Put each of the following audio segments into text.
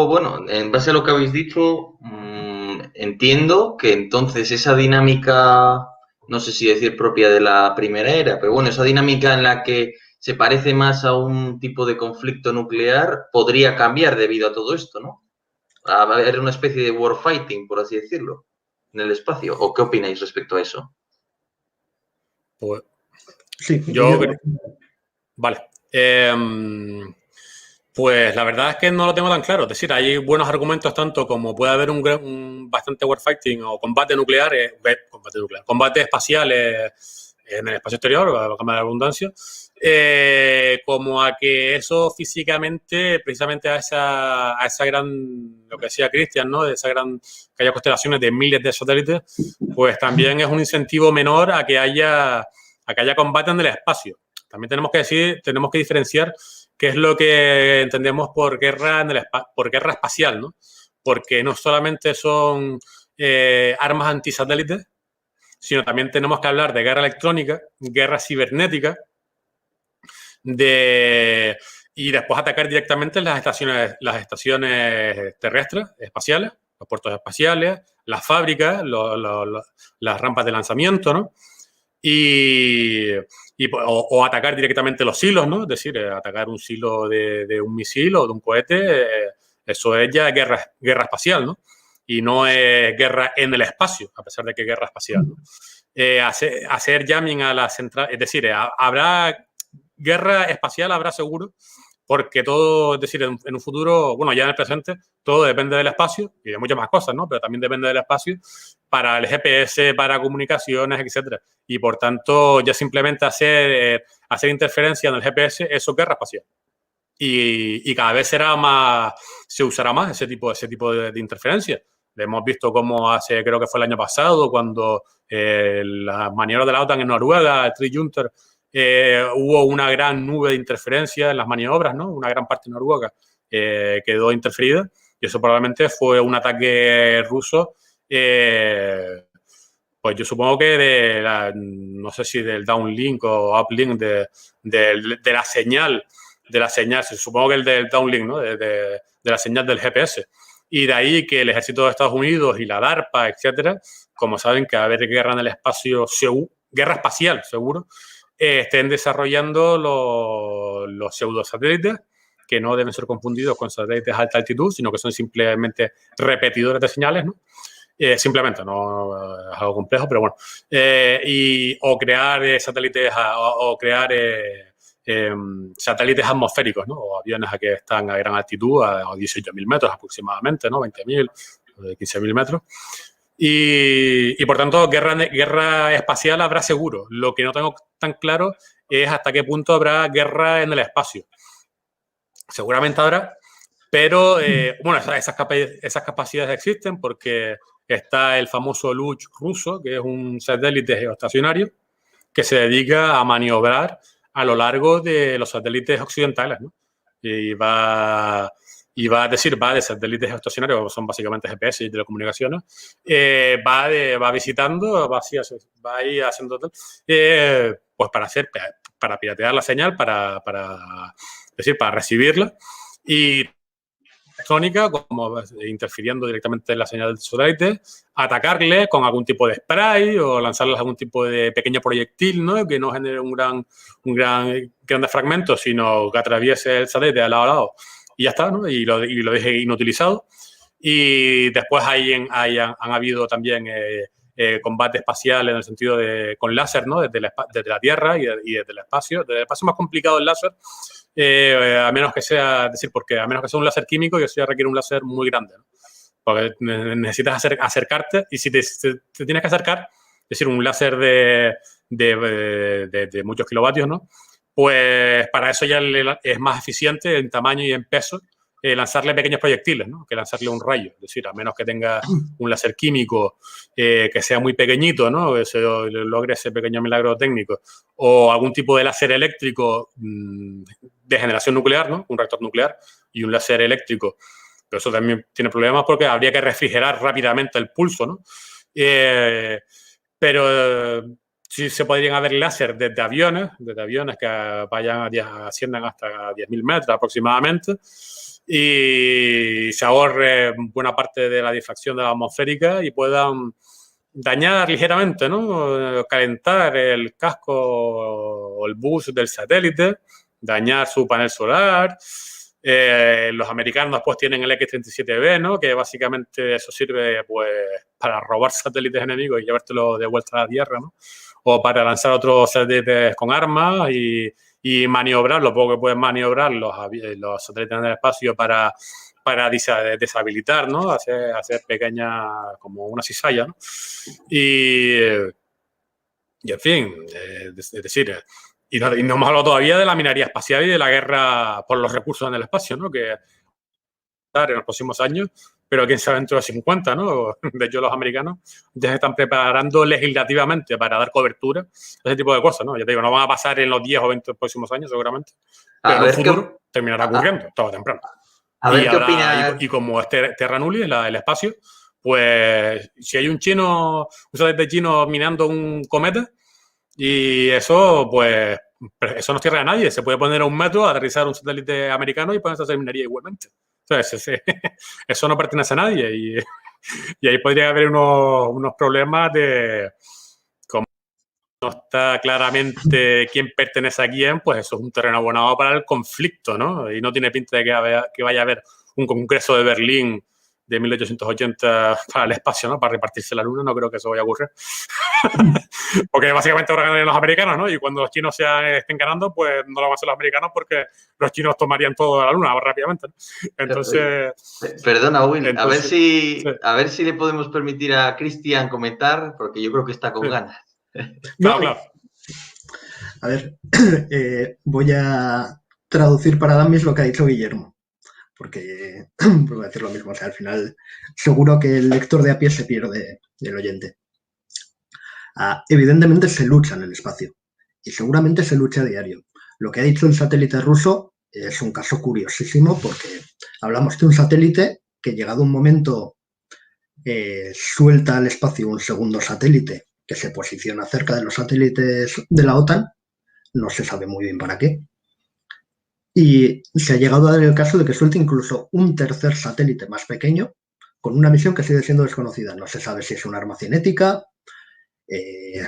Bueno, en base a lo que habéis dicho, entiendo que entonces esa dinámica, no sé si decir propia de la primera era, pero bueno, esa dinámica en la que se parece más a un tipo de conflicto nuclear podría cambiar debido a todo esto, ¿no? A haber una especie de warfighting, por así decirlo, en el espacio. ¿O qué opináis respecto a eso? Pues Sí, yo... Vale. Pues la verdad es que no lo tengo tan claro. Es decir, hay buenos argumentos tanto como puede haber un bastante warfighting o combate nuclear, combate espacial en el espacio exterior, a cámara de redundancia, como a que eso físicamente, precisamente a esa gran, lo que decía Cristian, ¿no? De esa gran, que haya constelaciones de miles de satélites, pues también es un incentivo menor a que haya combate en el espacio. También tenemos que diferenciar qué es lo que entendemos por guerra por guerra espacial, ¿no? Porque no solamente son armas antisatélites, sino también tenemos que hablar de guerra electrónica, guerra cibernética, y después atacar directamente las estaciones terrestres, espaciales, los puertos espaciales, las fábricas, las rampas de lanzamiento, ¿no? O atacar directamente los silos, ¿no? Es decir, atacar un silo de un misil o de un cohete, eso es ya guerra espacial, ¿no? Y no es guerra en el espacio, a pesar de que es guerra espacial, ¿no? Hacer jamming a la central, es decir, habrá guerra espacial, habrá seguro, porque todo, es decir, en un futuro, bueno, ya en el presente, todo depende del espacio y de muchas más cosas, ¿no? Pero también depende del espacio para el GPS, para comunicaciones, etcétera. Y por tanto, ya simplemente hacer interferencia en el GPS, eso es guerra espacial. Y cada vez se usará más ese tipo de interferencia. Hemos visto cómo creo que fue el año pasado, cuando las maniobras de la OTAN en Noruega, el Tri-Junter, hubo una gran nube de interferencia en las maniobras, ¿no? Una gran parte de Noruega quedó interferida y eso probablemente fue un ataque ruso, pues yo supongo que no sé si del downlink o uplink de la señal, supongo que el del downlink, ¿no? De la señal del GPS. Y de ahí que el ejército de Estados Unidos y la DARPA, etcétera, como saben que va a haber guerra en el espacio, guerra espacial, seguro, estén desarrollando los pseudosatélites, que no deben ser confundidos con satélites a alta altitud, sino que son simplemente repetidores de señales, ¿no? Simplemente, no es algo complejo, pero bueno. O crear satélites o crear satélites atmosféricos, ¿no? O aviones que están a gran altitud, a 18.000 metros aproximadamente, ¿no? 20.000, 15.000 metros. Y por tanto, guerra espacial habrá seguro. Lo que no tengo tan claro es hasta qué punto habrá guerra en el espacio. Seguramente habrá, pero bueno, esas capacidades existen porque está el famoso Luch ruso, que es un satélite geoestacionario que se dedica a maniobrar a lo largo de los satélites occidentales, ¿no? Y va de satélites geoestacionarios, que son básicamente GPS y telecomunicaciones, va visitando, va ahí haciendo pues para piratear la señal, para recibirla, y electrónica, como interfiriendo directamente en la señal del satélite, atacarle con algún tipo de spray o lanzarles algún tipo de pequeño proyectil, ¿no? Que no genere grandes fragmentos, sino que atraviese el satélite de lado a lado y ya está, ¿no? Y lo deje inutilizado. Y después han habido también combate espacial en el sentido con láser, ¿no? Desde la Tierra y desde el espacio. Desde el espacio más complicado el láser, a menos que sea un láser químico, y eso ya requiere un láser muy grande, ¿no? Porque necesitas acercarte, y si te tienes que acercar, es decir, un láser de muchos kilovatios, ¿no? Pues para eso ya es más eficiente en tamaño y en peso lanzarle pequeños proyectiles, ¿no? Que lanzarle un rayo. Es decir, a menos que tenga un láser químico que sea muy pequeñito, ¿no? Que se logre ese pequeño milagro técnico, o algún tipo de láser eléctrico de generación nuclear, ¿no? Un reactor nuclear y un láser eléctrico. Pero eso también tiene problemas porque habría que refrigerar rápidamente el pulso, ¿no? Pero sí se podrían haber láser desde aviones que asciendan hasta 10.000 metros aproximadamente, y se ahorre buena parte de la difracción de la atmosférica y puedan dañar ligeramente, ¿no? Calentar el casco o el bus del satélite, dañar su panel solar. Los americanos pues tienen el X-37B, ¿no? Que básicamente eso sirve pues para robar satélites enemigos y llevártelo de vuelta a la Tierra, ¿no? O para lanzar otros satélites con armas y maniobrar, lo poco que pueden maniobrar los satélites en el espacio para deshabilitar, ¿no? Hacer pequeñas, como una cizalla, ¿no? Y en fin, es decir, y no hemos hablado todavía de la minería espacial y de la guerra por los recursos en el espacio, ¿no? Que en los próximos años, pero quién sabe dentro de 50, ¿no? De hecho, los americanos ya se están preparando legislativamente para dar cobertura a ese tipo de cosas, ¿no? Ya te digo, no van a pasar en los 10 o 20 próximos años, seguramente, pero en un futuro terminará ocurriendo, tarde o temprano. A ver qué opinas. Y como es Terra Nullius, el espacio, pues si hay un satélite chino minando un cometa, y eso, pues, eso no es tierra de nadie. Se puede poner a 1 metro, aterrizar un satélite americano y ponerse a hacer minería igualmente. Entonces, eso no pertenece a nadie. Y ahí podría haber unos problemas de como no está claramente quién pertenece a quién, pues eso es un terreno abonado para el conflicto, ¿no? Y no tiene pinta de que vaya a haber un congreso de Berlín de 1880 para el espacio, ¿no? Para repartirse la luna, no creo que eso vaya a ocurrir. Porque básicamente ahora ganan los americanos, ¿no? Y cuando los chinos estén ganando, pues no lo van a hacer los americanos porque los chinos tomarían todo de la luna rápidamente, ¿no? Entonces... Perdona, Owen, a ver si le podemos permitir a Cristian comentar, porque yo creo que está con ganas. Claro. A ver, voy a traducir para Damis lo que ha dicho Guillermo, porque voy a decir lo mismo, o sea, al final seguro que el lector de a pie se pierde del oyente. Evidentemente se lucha en el espacio y seguramente se lucha a diario. Lo que ha dicho el satélite ruso es un caso curiosísimo porque hablamos de un satélite que llegado un momento suelta al espacio un segundo satélite que se posiciona cerca de los satélites de la OTAN, no se sabe muy bien para qué, y se ha llegado a dar el caso de que suelte incluso un tercer satélite más pequeño con una misión que sigue siendo desconocida. No se sabe si es un arma cinética,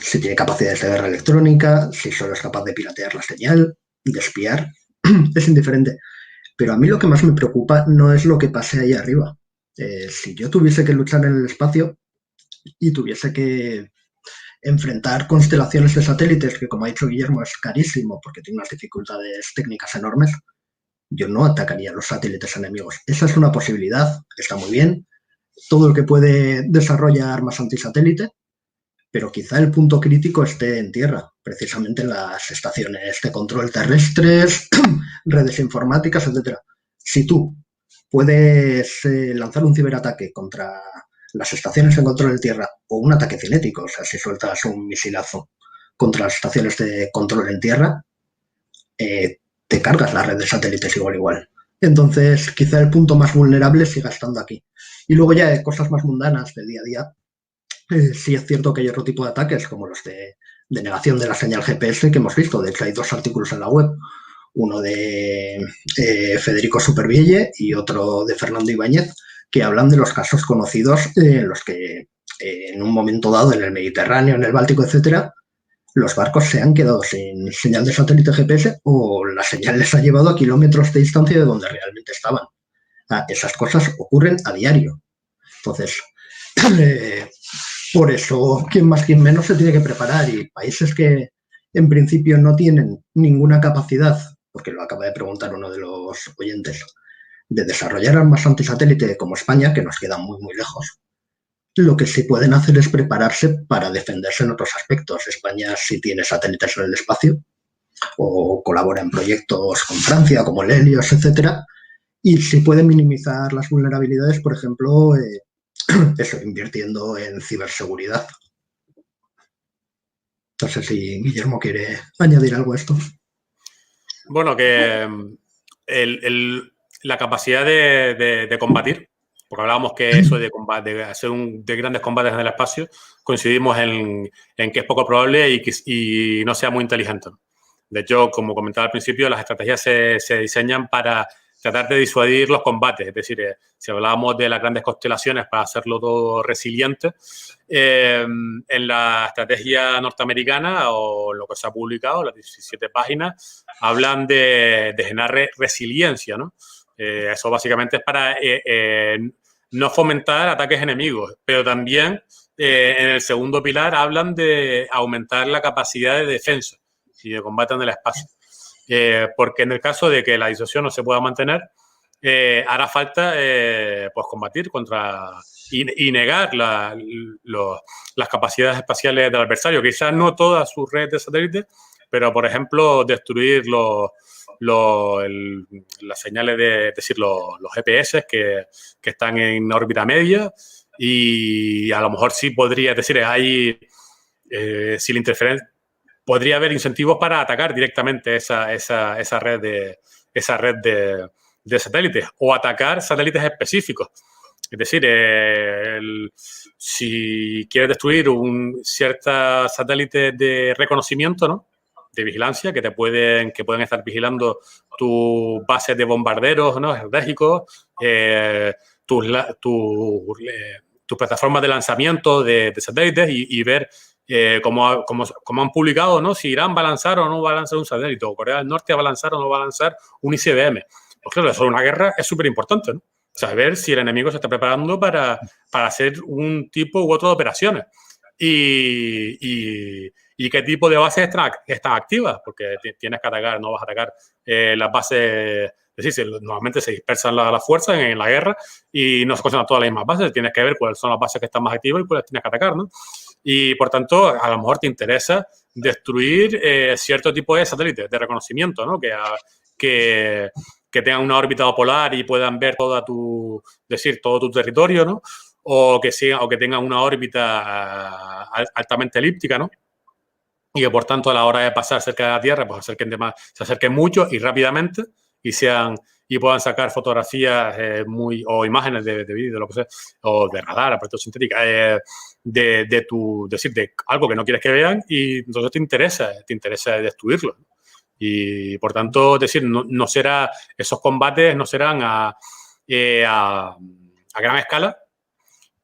si tiene capacidades de guerra electrónica, si solo es capaz de piratear la señal, de espiar, es indiferente. Pero a mí lo que más me preocupa no es lo que pase ahí arriba. Si yo tuviese que luchar en el espacio y tuviese que enfrentar constelaciones de satélites, que como ha dicho Guillermo es carísimo porque tiene unas dificultades técnicas enormes, yo no atacaría los satélites enemigos. Esa es una posibilidad, está muy bien. Todo el que puede desarrolla armas antisatélite, pero quizá el punto crítico esté en tierra, precisamente en las estaciones de control terrestres, redes informáticas, etc. Si tú puedes lanzar un ciberataque contra las estaciones de control en tierra o un ataque cinético, o sea, si sueltas un misilazo contra las estaciones de control en tierra, te cargas la red de satélites igual. Entonces, quizá el punto más vulnerable siga estando aquí. Y luego ya hay cosas más mundanas del día a día. Sí es cierto que hay otro tipo de ataques, como los de negación de la señal GPS que hemos visto. De hecho, hay 2 artículos en la web. Uno de Federico Supervielle y otro de Fernando Ibáñez, que hablan de los casos conocidos en los que en un momento dado en el Mediterráneo, en el Báltico, etcétera, los barcos se han quedado sin señal de satélite GPS o la señal les ha llevado a kilómetros de distancia de donde realmente estaban. Esas cosas ocurren a diario. Entonces, por eso, quien más, quien menos se tiene que preparar, y países que en principio no tienen ninguna capacidad, porque lo acaba de preguntar uno de los oyentes, de desarrollar armas antisatélite como España, que nos queda muy, muy lejos, lo que sí pueden hacer es prepararse para defenderse en otros aspectos. España sí tiene satélites en el espacio o colabora en proyectos con Francia, como el Helios, etcétera, y sí puede minimizar las vulnerabilidades, por ejemplo, invirtiendo en ciberseguridad. No sé si Guillermo quiere añadir algo a esto. Bueno, que la capacidad de combatir, porque hablábamos que eso de hacer de grandes combates en el espacio, coincidimos en que es poco probable y no sea muy inteligente. De hecho, como comentaba al principio, las estrategias se diseñan para tratar de disuadir los combates. Es decir, si hablábamos de las grandes constelaciones para hacerlo todo resiliente, en la estrategia norteamericana o lo que se ha publicado, las 17 páginas, hablan de generar resiliencia, ¿no? Eso básicamente es para no fomentar ataques enemigos, pero también en el segundo pilar hablan de aumentar la capacidad de defensa y de combate en el espacio. Porque en el caso de que la disuasión no se pueda mantener, hará falta pues combatir contra y negar las capacidades espaciales del adversario. Quizás no toda su red de satélites, pero, por ejemplo, destruir las señales es decir, los GPS que están en órbita media, y a lo mejor sí podría, es decir, si la interferencia, podría haber incentivos para atacar directamente esa red de satélites o atacar satélites específicos. Es decir, si quieres destruir ciertos satélites de reconocimiento, ¿no?, de vigilancia, que pueden estar vigilando tus bases de bombarderos, ¿no?, estratégicos, tus plataformas de lanzamiento de satélites y ver como han publicado, ¿no?, si Irán va a lanzar o no va a lanzar un satélite, o Corea del Norte va a lanzar o no va a lanzar un ICBM. Pues claro, eso en una guerra es súper importante, ¿no? Saber si el enemigo se está preparando para hacer un tipo u otro de operaciones. Y qué tipo de bases están activas, porque tienes que atacar, no vas a atacar las bases. Es decir, normalmente se dispersan las fuerzas en la guerra y no se concentran todas las mismas bases. Tienes que ver cuáles son las bases que están más activas y cuáles tienes que atacar, ¿no? Y, por tanto, a lo mejor te interesa destruir cierto tipo de satélites de reconocimiento, ¿no?, que tengan una órbita polar y puedan ver todo tu territorio, ¿no?, o que tengan una órbita altamente elíptica, ¿no?, y que, por tanto, a la hora de pasar cerca de la Tierra, pues se acerquen mucho y rápidamente y puedan sacar fotografías o imágenes de vídeo, de lo que sea, o de radar, aparato sintética, de algo que no quieres que vean, y entonces te interesa destruirlo. Y, por tanto, no será, esos combates no serán a gran escala,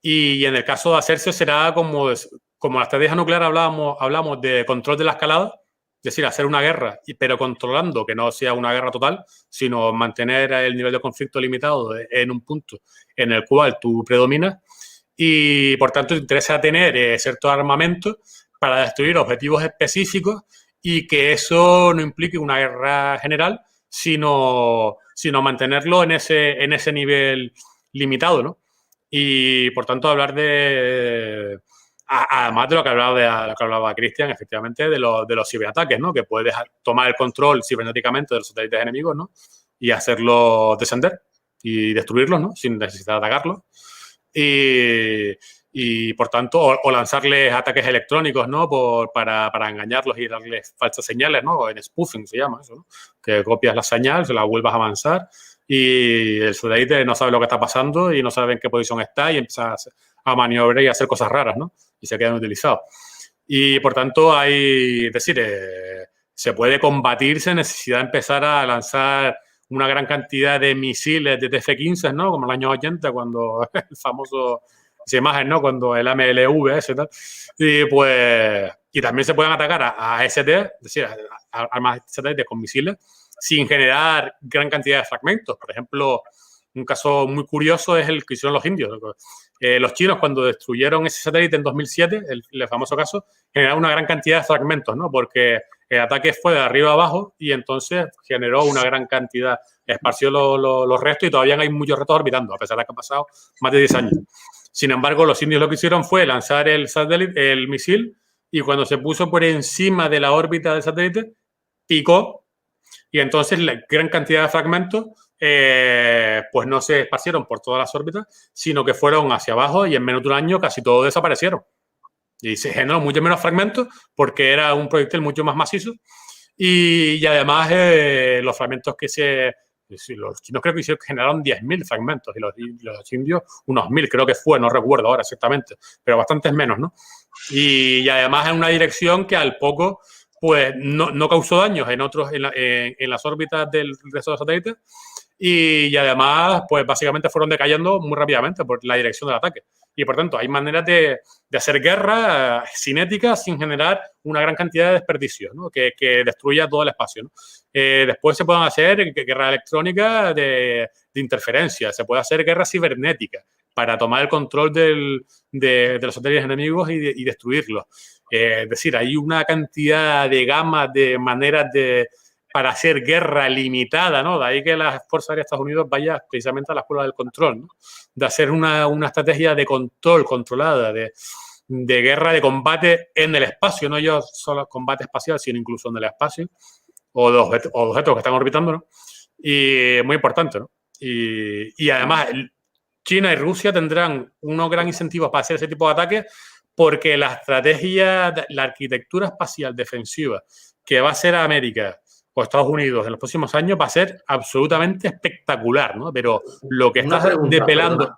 y en el caso de hacerse será como la estrategia nuclear hablamos de control de la escalada, es decir, hacer una guerra, pero controlando que no sea una guerra total, sino mantener el nivel de conflicto limitado en un punto en el cual tú predominas, y, por tanto, te interesa tener cierto armamento para destruir objetivos específicos y que eso no implique una guerra general, sino mantenerlo en ese nivel limitado, ¿no? Y, por tanto, hablar además de lo que hablaba Cristian, efectivamente, de los ciberataques, ¿no?, que puedes tomar el control cibernéticamente de los satélites enemigos, ¿no?, y hacerlos descender y destruirlos, ¿no?, sin necesidad de atacarlos. Y, por tanto, o lanzarles ataques electrónicos, ¿no?, para engañarlos y darles falsas señales, ¿no?, en spoofing se llama eso, ¿no?, que copias la señal, se la vuelvas a avanzar y el satélite no sabe lo que está pasando y no sabe en qué posición está y empieza a maniobrar y a hacer cosas raras, ¿no?, y se quedan utilizados. Y, por tanto, se puede combatir sin necesidad de empezar a lanzar una gran cantidad de misiles de TF-15, ¿no?, como en los años 80, cuando el famoso, esa imagen, ¿no?, cuando el MLV, ese tal. Y también se pueden atacar a ST, es decir, a armas satélites con misiles, sin generar gran cantidad de fragmentos. Por ejemplo, un caso muy curioso es el que hicieron los indios. Los chinos, cuando destruyeron ese satélite en 2007, el famoso caso, generaron una gran cantidad de fragmentos, ¿no?, porque el ataque fue de arriba a abajo y entonces generó una gran cantidad, esparció los restos y todavía hay muchos restos orbitando, a pesar de que han pasado más de 10 años. Sin embargo, los indios lo que hicieron fue lanzar el misil, y cuando se puso por encima de la órbita del satélite, picó, y entonces la gran cantidad de fragmentos pues no se esparcieron por todas las órbitas, sino que fueron hacia abajo y en menos de un año casi todos desaparecieron. Y se generó mucho menos fragmentos porque era un proyectil mucho más macizo Y además los fragmentos los chinos creo que generaron 10.000 fragmentos y los indios unos 1.000, creo que fue, no recuerdo ahora exactamente, pero bastantes menos, ¿no? Y además en una dirección que al poco pues no causó daños en las órbitas del resto de los satélites y además pues básicamente fueron decayendo muy rápidamente por la dirección del ataque. Y por tanto hay maneras de hacer guerra cinética sin generar una gran cantidad de desperdicios, ¿no? que destruya todo el espacio, ¿no? Después se pueden hacer guerra electrónica de interferencia, se puede hacer guerra cibernética para tomar el control de los satélites enemigos y destruirlos. Es decir, hay una cantidad de gamas de maneras para hacer guerra limitada, ¿no? De ahí que las Fuerzas Aéreas de Estados Unidos vayan precisamente a la escuela del control, ¿no? De hacer una estrategia de control controlada, de guerra, de combate en el espacio, no ya solo combate espacial, sino incluso en el espacio, o de objetos que están orbitando, ¿no? Y muy importante, ¿no? Y además, China y Rusia tendrán unos gran incentivos para hacer ese tipo de ataques porque la estrategia, la arquitectura espacial defensiva que va a ser América o Estados Unidos en los próximos años va a ser absolutamente espectacular, ¿no? Pero lo que está desvelando...